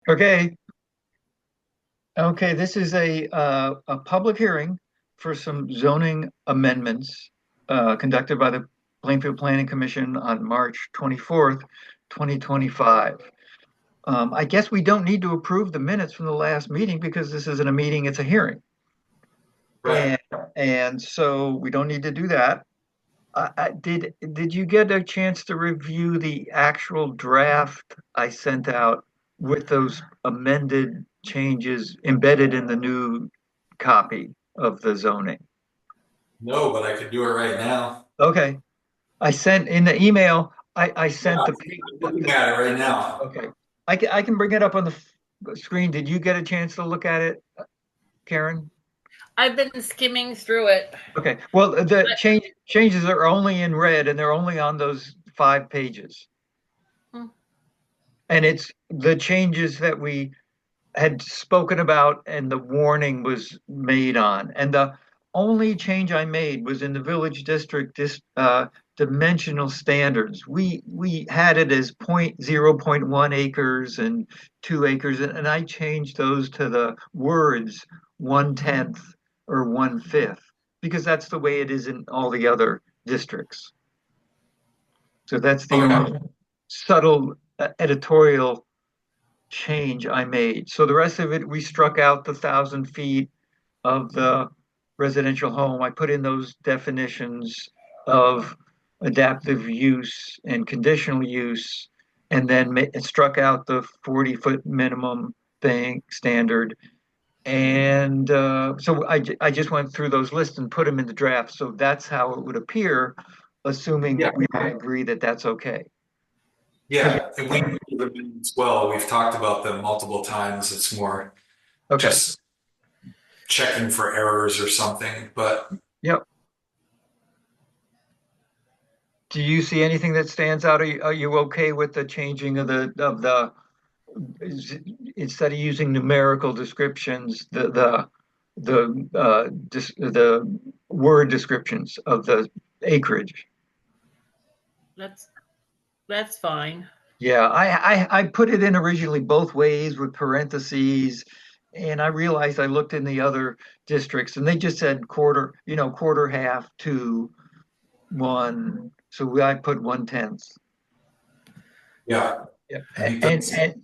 Okay, okay, this is a public hearing for some zoning amendments conducted by the Plainfield Planning Commission on March 24th, 2025. I guess we don't need to approve the minutes from the last meeting because this isn't a meeting, it's a hearing. Right. And and so we don't need to do that. Did you get a chance to review the actual draft I sent out with those amended changes embedded in the new copy of the zoning? No, but I could do it right now. Okay, I sent in the email. I Yeah, sent I'm looking at it right now. okay. I can bring it up on the screen. Did you get a chance to look at it, Karen? I've been skimming through it. Okay. Well, the changes are only in red and they're only on those 5 pages. Hmm. And it's the changes that we had spoken about and the warning was made on. And the only change I made was in the village district dimensional standards. We had it as 0.1 acres and 2 acres, and I changed those to the words 1/10 or 1/5 because that's the way it is in all the other districts. So that's the Okay. only subtle editorial change I made. So the rest of it, we struck out the 1,000 feet of the residential home. I put in those definitions of adaptive use and conditional use, and then struck out the 40-foot minimum thing standard. And so I just went through those lists and put them in the draft. So that's how it would appear, assuming Yeah. that we all agree that that's okay. Yeah. And we as well. We've talked about them multiple times. It's more Okay. just checking for errors or something. But Yep. Do you see anything that stands out? Are you okay with the changing of the instead of using numerical descriptions, the word descriptions of the acreage? That's that's fine. Yeah, I put it in originally both ways with parentheses, and I realized I looked in the other districts and they just said quarter, quarter, half, two, one. So I put 1/10. yeah, Yeah. I think And, that's and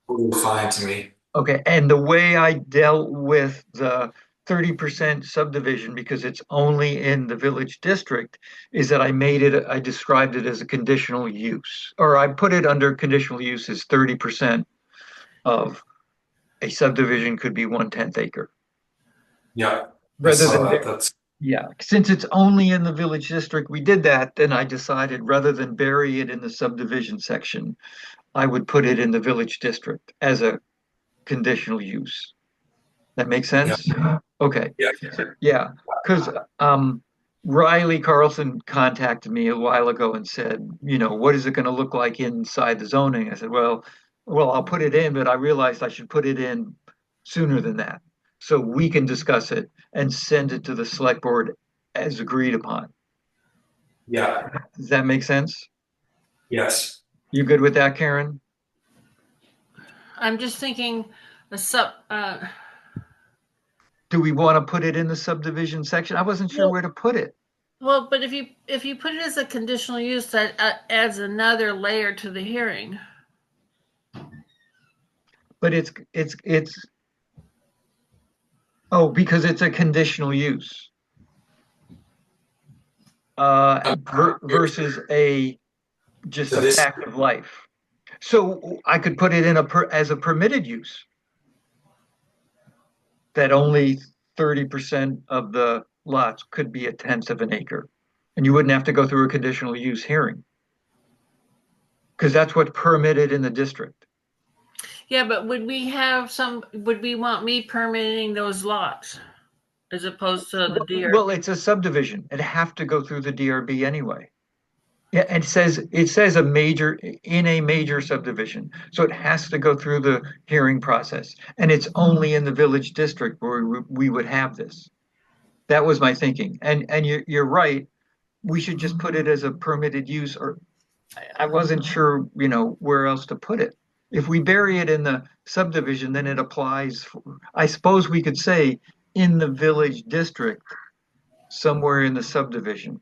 totally fine to me. okay, and the way I dealt with the 30% subdivision, because it's only in the village district, is that I described it as a conditional use, or I put it under conditional use as 30% of a subdivision could be 1/10 acre. Yeah, I Rather saw than, that. That's yeah, since it's only in the village district, we did that, then I decided rather than bury it in the subdivision section, I would put it in the village district as a conditional use. That makes yeah, sense? Okay. yeah, Yeah, because Riley Carlson contacted me a while ago and said, what is it going to look like inside the zoning? I said, well, I'll put it in, but I realized I should put it in sooner than that. So we can discuss it and send it to the select board as agreed upon. yeah, Does that make sense? yes. You good with that, Karen? I'm just thinking a sub. Do we want to put it in the subdivision section? I wasn't sure Well, where to put it. well, but if you put it as a conditional use, that adds another layer to the hearing. But it's oh, because it's a conditional use. Versus just So a this, fact of life. So I could put it in as a permitted use that only 30% of the lots could be 1/10 of an acre. And you wouldn't have to go through a conditional use hearing because that's what's permitted in the district. Yeah, but would we have some? Would we want me permitting those lots as opposed to the deer? Well, it's a subdivision. It'd have to go through the DRB anyway. Yeah, and it says in a major subdivision. So it has to go through the hearing process. And it's only in the village district where we would have this. That was my thinking. And you're right. We should just put it as a permitted use, or I wasn't sure, where else to put it. if we bury it in the subdivision, then it applies. I suppose we could say in the village district, somewhere in the subdivision.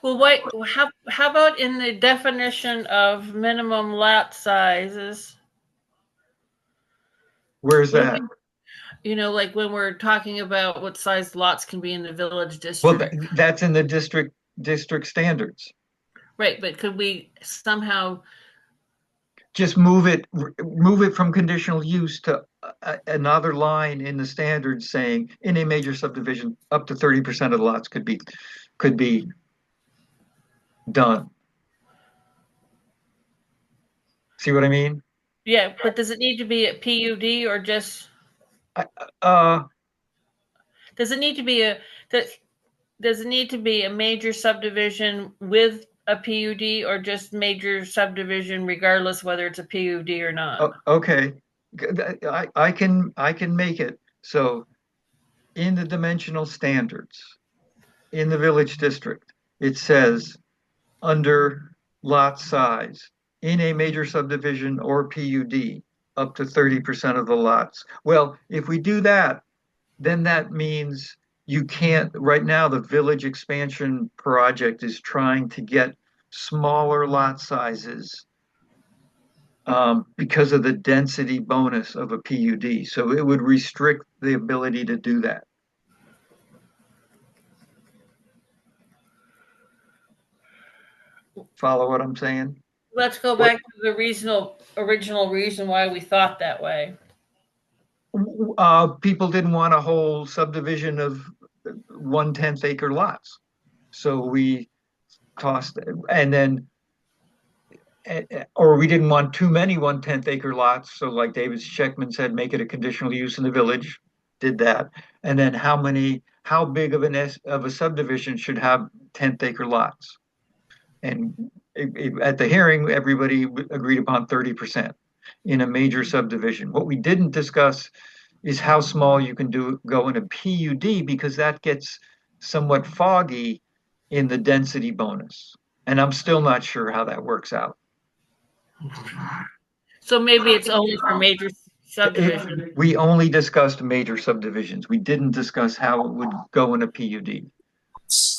Well, wait, how about in the definition of minimum lot sizes? Where's that? Like when we're talking about what size lots can be in the village Well, district. that's in the district standards. Right, but could we somehow, Just move it from conditional use to another line in the standards saying in a major subdivision, up to 30% of the lots could be done. See what I mean? yeah, but does it need to be a PUD or just, Uh, does it need to be does it need to be a major subdivision with a PUD or just major subdivision regardless whether it's a PUD or not? okay. I can make it. So in the dimensional standards, in the village district, it says under lot size, in a major subdivision or PUD, up to 30% of the lots. Well, if we do that, then that means you can't, right now, the village expansion project is trying to get smaller lot sizes because of the density bonus of a PUD. So it would restrict the ability to do that. Follow what I'm saying? Let's go back to the original reason why we thought that way. People didn't want a whole subdivision of 1/10 acre lots. So we tossed, and then, or we didn't want too many 1/10 acre lots. So like David Scheckman said, make it a conditional use in the village, did that. And then how big of a subdivision should have 10th acre lots? And at the hearing, everybody agreed upon 30% in a major subdivision. What we didn't discuss is how small you can go in a PUD because that gets somewhat foggy in the density bonus. And I'm still not sure how that works out. So maybe it's only for major subdivisions. We only discussed major subdivisions. We didn't discuss how it would go in a PUD.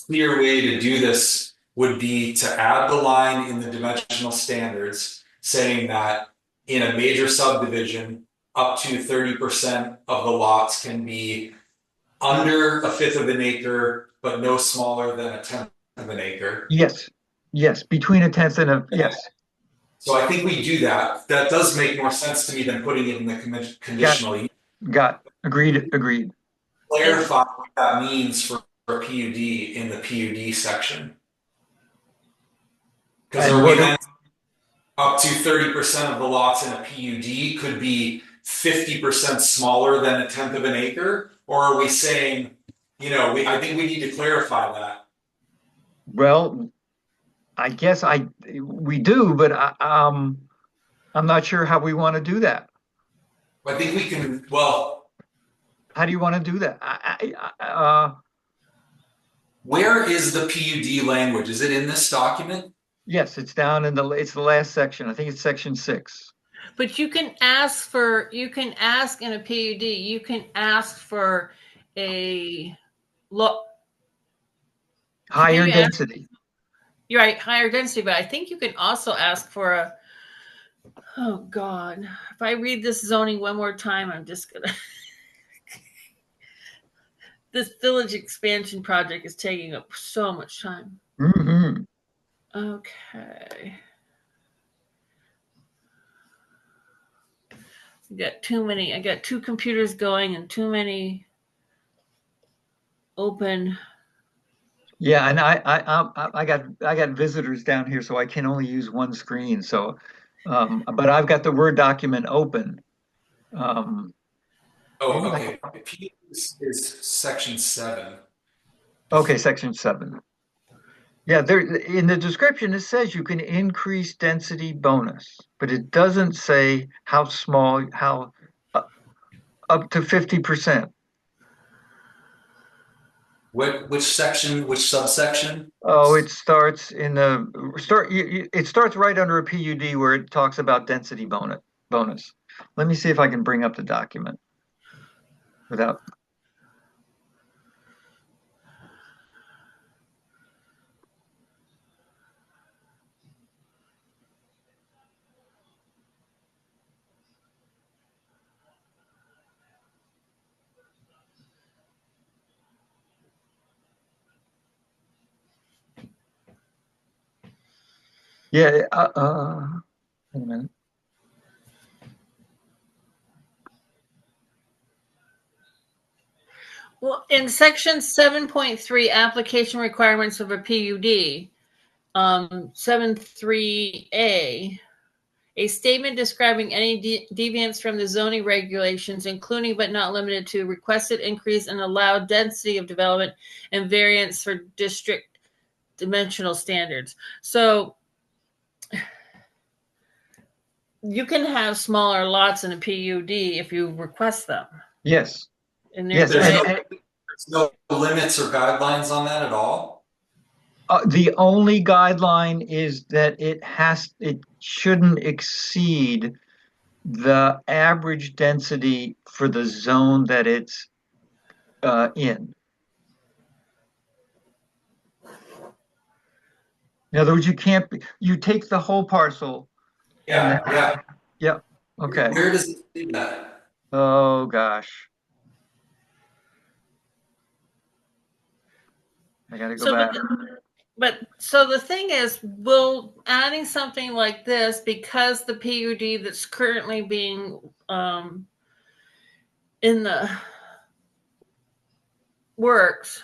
Clear way to do this would be to add the line in the dimensional standards saying that in a major subdivision, up to 30% of the lots can be under a fifth of an acre, but no smaller than a tenth of an acre. Yes, between a tenth and yes. So I think we do that. That does make more sense to me than putting it in the conditional. Agreed. Clarify what that means for a PUD in the PUD section. Because up to 30% of the lots in a PUD could be 50% smaller than a tenth of an acre? Or are we saying, I think we need to clarify that. Well, I guess we do, but I'm not sure how we want to do that. I think we can, well. How do you want to do that? Where is the PUD language? Is it in this document? Yes, it's down it's the last section. I think it's section 6. But you can ask in a PUD, you can ask for a higher density. You're right, higher density, but I think you can also ask for oh God, if I read this zoning one more time, I'm just gonna, this village expansion project is taking up so much time. Mm-hmm. Okay. I got 2 computers going and too many open. Yeah, and I got visitors down here, so I can only use one screen. So, but I've got the Word document open. Okay. PUD is section 7. Okay, section 7. Yeah, there in the description it says you can increase density bonus, but it doesn't say how small, up to 50%. Which section? Which subsection? Oh, it starts in it starts right under a PUD where it talks about density bonus. bonus. Let me see if I can bring up the document without. Yeah, wait a minute. Well, in section 7.3, application requirements of a PUD, 7.3a, a statement describing any deviance from the zoning regulations, including but not limited to requested increase in allowed density of development and variance for district dimensional standards. So you can have smaller lots in a PUD if you request them. Yes. And Yes. There's no limits or guidelines on that at all. The only guideline is that it shouldn't exceed the average density for the zone that it's in. In other words, you take the whole parcel. Yeah. Yeah. Okay. Where does it do that? Oh gosh. I gotta go back. So the thing is, will adding something like this, because the PUD that's currently being in the works,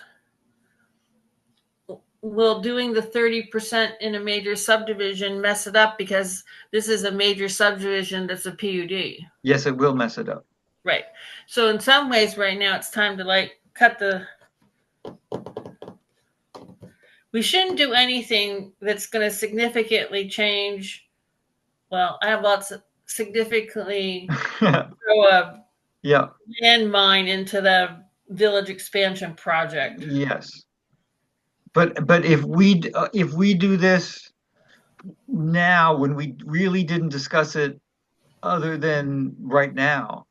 will doing the 30% in a major subdivision mess it up, because this is a major subdivision that's a PUD? Yes, it will mess it up. Right. So in some ways right now it's time to cut the. We shouldn't do anything that's going to significantly change. Well, I have lots of significantly throw a landmine into the village expansion project. Yes. But if we do this now, when we really didn't discuss it other than right now,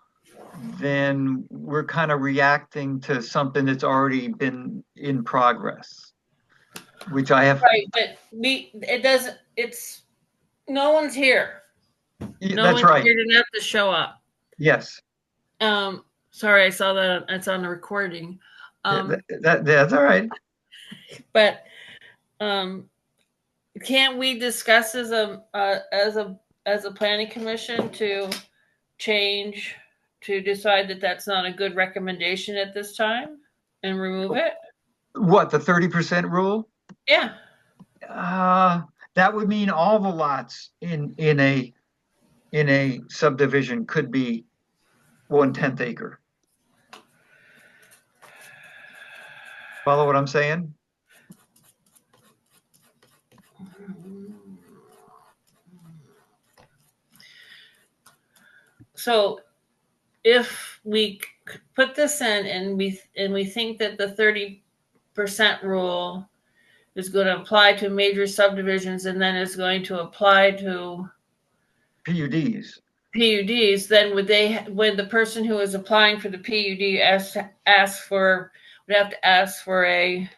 then we're kind of reacting to something that's already been in progress, which I have. Right, but it's no one's here. No That's one's right. here to have to show up. Yes. Sorry, I saw that it's on the recording. That's all right. But can't we discuss as a planning commission to decide that that's not a good recommendation at this time and remove it? What, the 30% rule? Yeah. That would mean all the lots in a subdivision could be 1/10 acre. Follow what I'm saying? So if we put this in and we think that the 30% rule is going to apply to major subdivisions and then is going to apply to PUDs, then would the person who is applying for the PUD would have to ask for a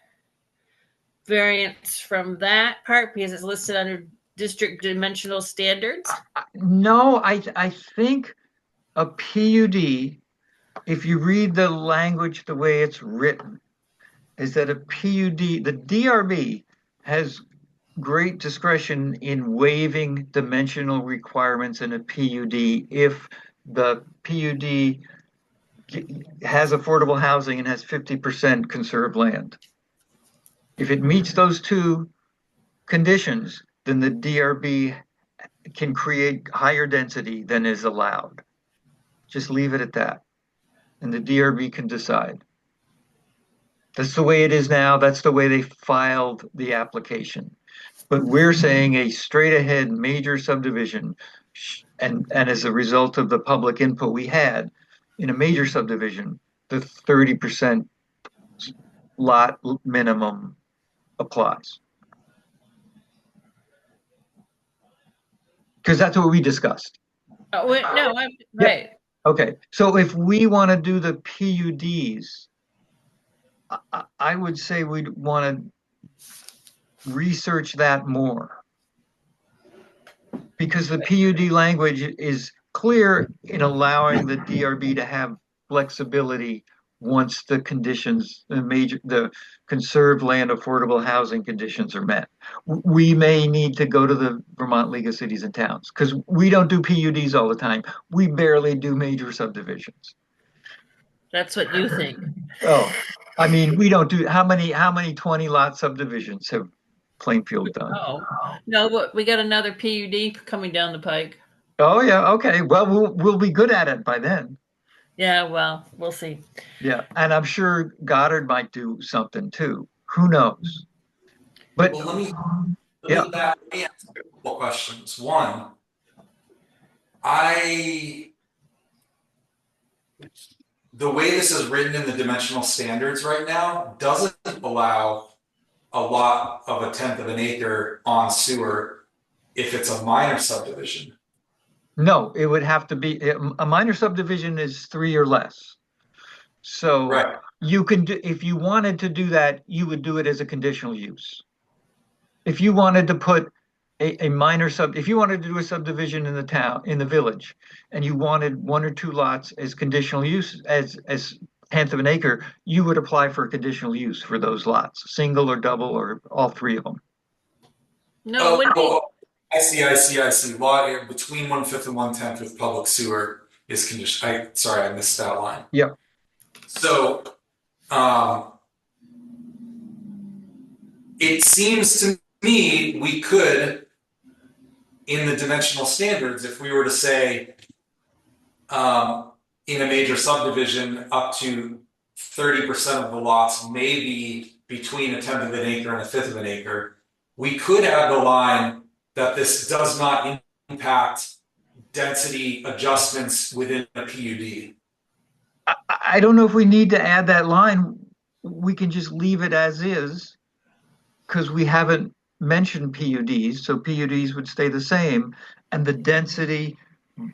variance from that part because it's listed under district dimensional standards? No, I think a PUD, if you read the language the way it's written, is that a PUD, the DRB has great discretion in waiving dimensional requirements in a PUD if the PUD has affordable housing and has 50% conserved land. If it meets those two conditions, then the DRB can create higher density than is allowed. Just leave it at that. And the DRB can decide. That's the way it is now. That's the way they filed the application. But we're saying a straight ahead major subdivision, and as a result of the public input we had in a major subdivision, the 30% lot minimum applies. Because that's what we discussed. No, Yeah. right. Okay, so if we want to do the PUDs, I would say we'd want to research that more because the PUD language is clear in allowing the DRB to have flexibility once the conditions, the conserved land affordable housing conditions are met. We may need to go to the Vermont League of Cities and Towns because we don't do PUDs all the time. We barely do major subdivisions. That's what you think. Oh, I mean, we don't do, how many 20 lot subdivisions have Plainfield done? Oh, no, but we got another PUD coming down the pike. Oh, yeah, okay. Well, we'll be good at it by then. Yeah, well, we'll see. Yeah, and I'm sure Goddard might do something too. Who knows? But Well, let yeah, me ask a couple questions. One, I the way this is written in the dimensional standards right now doesn't allow a lot of a tenth of an acre on sewer if it's a minor subdivision. no, it would have to be a minor subdivision is 3 or less. So Right. you can do, if you wanted to do that, you would do it as a conditional use. If you wanted to put a minor if you wanted to do a subdivision in the town, in the village, and you wanted 1 or 2 lots as conditional use, as tenth of an acre, you would apply for a conditional use for those lots, single or double or all 3 of them. No, it wouldn't be. Oh, I see. Lot between 1/5 and 1/10 with public sewer is condition. Sorry, I missed that line. Yep. So, um, it seems to me we could, in the dimensional standards, if we were to say, in a major subdivision, up to 30% of the lots may be between a tenth of an acre and a fifth of an acre, we could add the line that this does not impact density adjustments within a PUD. I don't know if we need to add that line. We can just leave it as is because we haven't mentioned PUDs, so PUDs would stay the same, and the density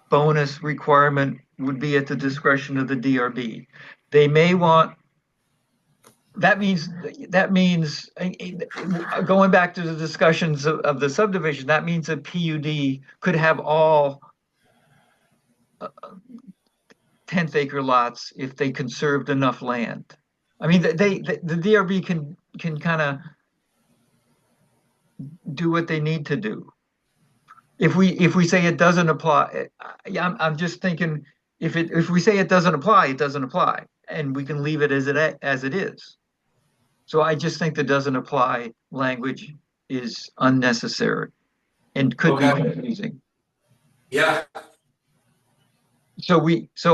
bonus requirement would be at the discretion of the DRB. They may want, that means going back to the discussions of the subdivision, that means a PUD could have all 10th acre lots if they conserved enough land. I mean, the DRB can kind of do what they need to do. If we say it doesn't apply, I'm just thinking if we say it doesn't apply, it doesn't apply, and we can leave it as it is. So I just think the doesn't apply language is unnecessary and could be confusing. Yeah. So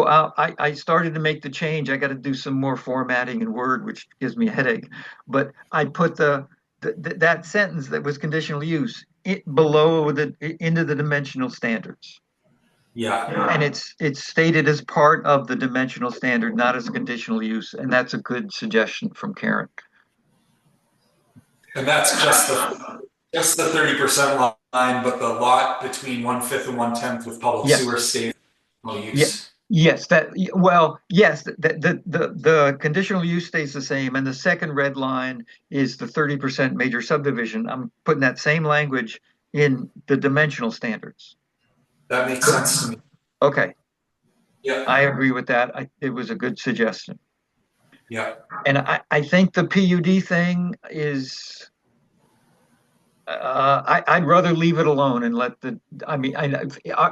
I started to make the change. I got to do some more formatting in Word, which gives me a headache. But I put that sentence that was conditional use below into the dimensional standards. Yeah. And it's stated as part of the dimensional standard, not as a conditional use. And that's a good suggestion from Karen. And that's just the 30% line, but the lot between 1/5 and 1/10 with public sewer stays use. Yes, yes, the conditional use stays the same, and the second red line is the 30% major subdivision. I'm putting that same language in the dimensional standards. That makes sense to me. Okay. Yeah. I agree with that. It was a good suggestion. Yeah. And I think the PUD thing is, I'd rather leave it alone and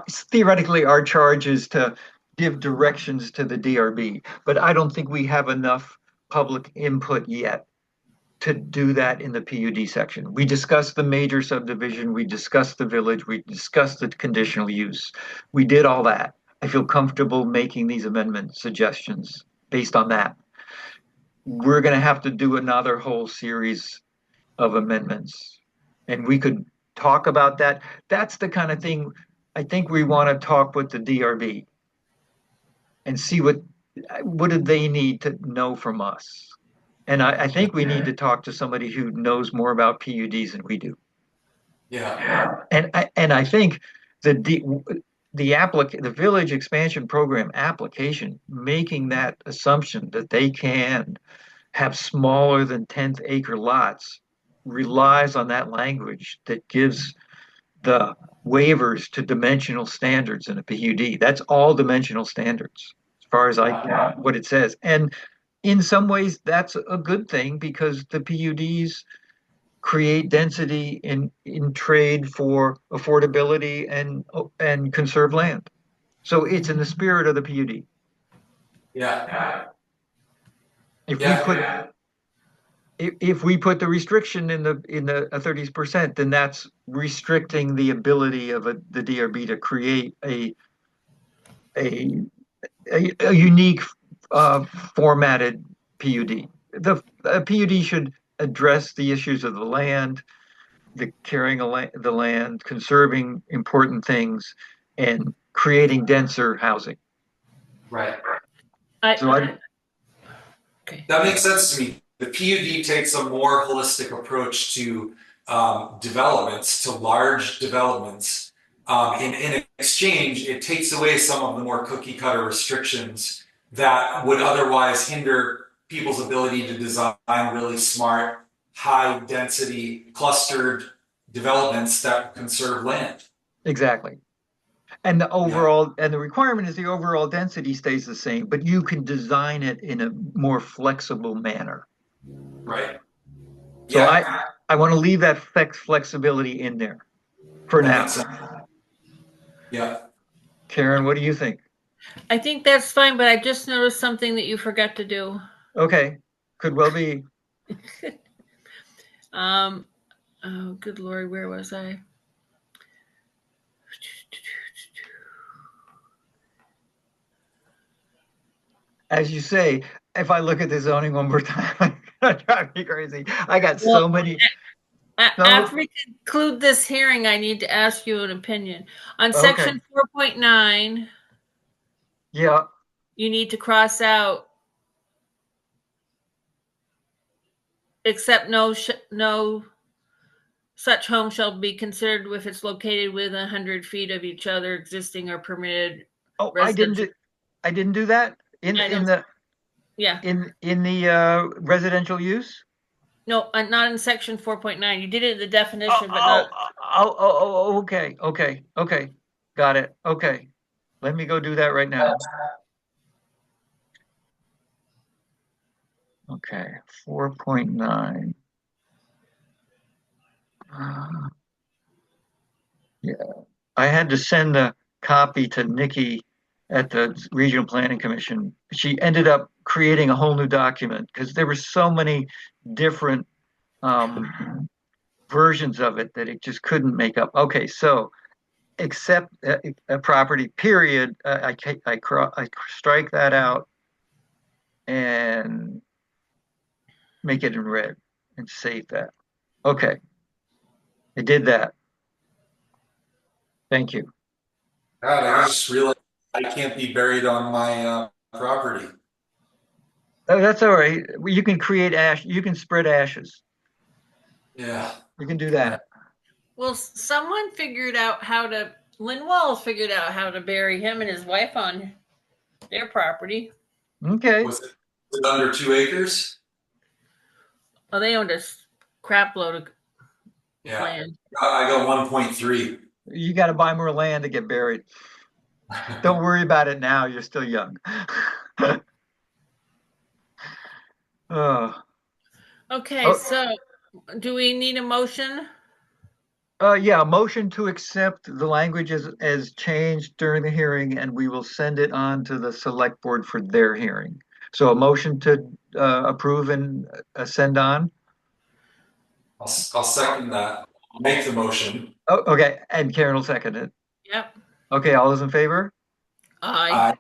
theoretically our charge is to give directions to the DRB, but I don't think we have enough public input yet to do that in the PUD section. We discussed the major subdivision, we discussed the village, we discussed the conditional use. We did all that. I feel comfortable making these amendment suggestions based on that. We're going to have to do another whole series of amendments, and we could talk about that. That's the kind of thing I think we want to talk with the DRB and see what do they need to know from us. And I think we need to talk to somebody who knows more about PUDs than we do. Yeah. And I think the the village expansion program application, making that assumption that they can have smaller than 10th acre lots relies on that language that gives the waivers to dimensional standards in a PUD. That's all dimensional standards, as far as what it says. And in some ways, that's a good thing because the PUDs create density in trade for affordability and conserve land. So it's in the spirit of the PUD. Yeah. If we Yeah. put if we put the restriction in the 30%, then that's restricting the ability of the DRB to create a unique formatted PUD. The PUD should address the issues of the land, the carrying the land, conserving important things, and creating denser housing. Right. So Okay. That makes sense to me. The PUD takes a more holistic approach to developments, to large developments. In exchange, it takes away some of the more cookie cutter restrictions that would otherwise hinder people's ability to design really smart, high density, clustered developments that conserve land. exactly. And the requirement is the overall density stays the same, but you can design it in a more flexible manner. Right. So I want to leave that flexibility in there for now. Yeah. Karen, what do you think? I think that's fine, but I just noticed something that you forgot to do. Okay, could well be. Oh, good Lord, where was I? As you say, if I look at the zoning one more time, it's gonna drive me crazy. I got so many. After we conclude this hearing, I need to ask you an opinion. On Okay. section 4.9, Yeah. you need to cross out except no such home shall be considered if it's located within 100 feet of each other, existing or permitted. Oh, I didn't do that in the residential use. No, not in section 4.9. You did it in the definition, but not. Okay. Got it. Okay. Let me go do that right now. Okay, 4.9. Yeah, I had to send the copy to Nikki at the Regional Planning Commission. She ended up creating a whole new document because there were so many different versions of it that it just couldn't make up. Okay, so except a property period, I strike that out and make it in red and save that. Okay, I did that. Thank you. God, I just realized I can't be buried on my property. Oh, that's all right. You can create ash. You can spread ashes. Yeah. You can do that. Well, someone figured out how to. Lynn Walls figured out how to bury him and his wife on their property. Okay. Was it under 2 acres? Oh, they owned a crap load of land. I got 1.3. You got to buy more land to get buried. Don't worry about it now. You're still young. Okay, so do we need a motion? Yeah, a motion to accept the language as changed during the hearing, and we will send it on to the select board for their hearing. So a motion to approve and send on. I'll second that. I'll make the motion. Oh, okay, and Karen will second it. Yep. Okay, all those in favor? Aye.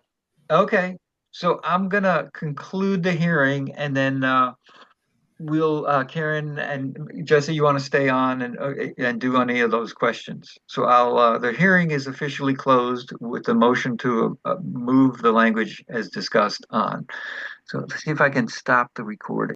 Okay, so I'm gonna conclude the hearing, and then we'll Karen and Jesse, you want to stay on and do any of those questions. So the hearing is officially closed with the motion to move the language as discussed on. So let's see if I can stop the recording.